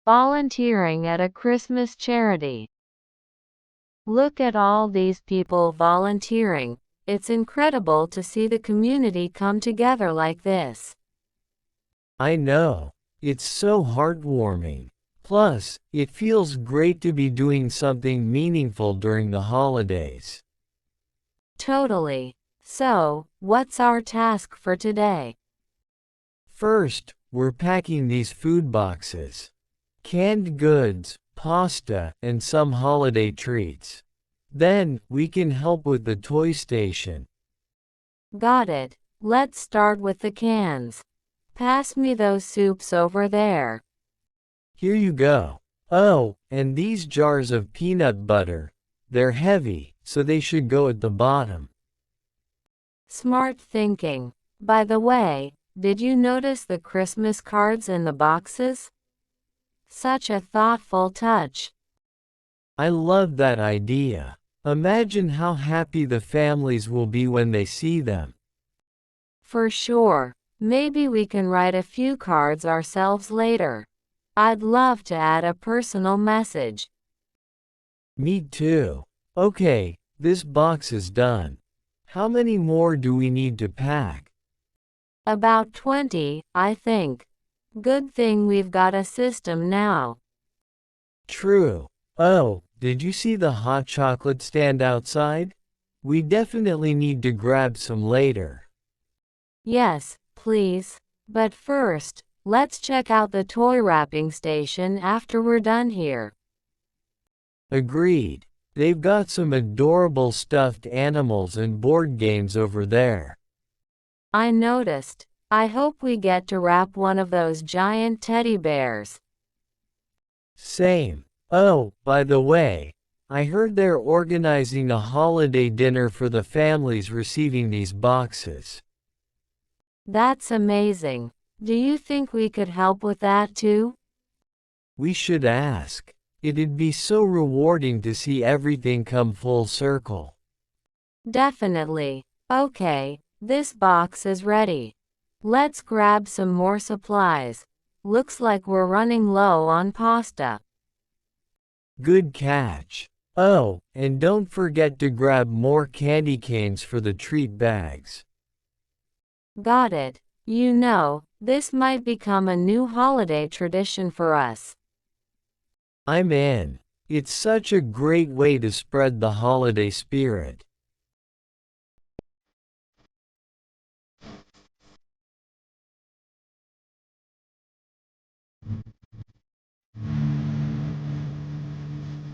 Volunteering at a Christmas charity. Look at all these people volunteering. It's incredible to see the community come together like this. I know. It's so heartwarming. Plus, it feels great to be doing something meaningful during the holidays. Totally. So, what's our task for today? First, we're packing these food boxes. Canned goods, pasta, and some holiday treats. Then, we can help with the toy station. Got it. Let's start with the cans. Pass me those soups over there. Here you go. Oh, and these jars of peanut butter. They're heavy, so they should go at the bottom. Smart thinking. By the way, did you notice the Christmas cards in the boxes? Such a thoughtful touch. I love that idea. Imagine how happy the families will be when they see them. For sure. Maybe we can write a few cards ourselves later. I'd love to add a personal message. Me too. Okay, this box is done. How many more do we need to pack? About 20, I think. Good thing we've got a system now. True. Oh, did you see the hot chocolate stand outside? We definitely need to grab some later. Yes, please. But first, let's check out the toy wrapping station after we're done here. Agreed. They've got some adorable stuffed animals and board games over there. I noticed. I hope we get to wrap one of those giant teddy bears. Same. Oh, by the way, I heard they're organizing a holiday dinner for the families receiving these boxes. That's amazing. Do you think we could help with that too? We should ask. It'd be so rewarding to see everything come full circle. Definitely. Okay, this box is ready. Let's grab some more supplies. Looks like we're running low on pasta. Good catch. Oh, and don't forget to grab more candy canes for the treat bags. Got it. You know, this might become a new holiday tradition for us. I'm in. It's such a great way to spread the holiday spirit.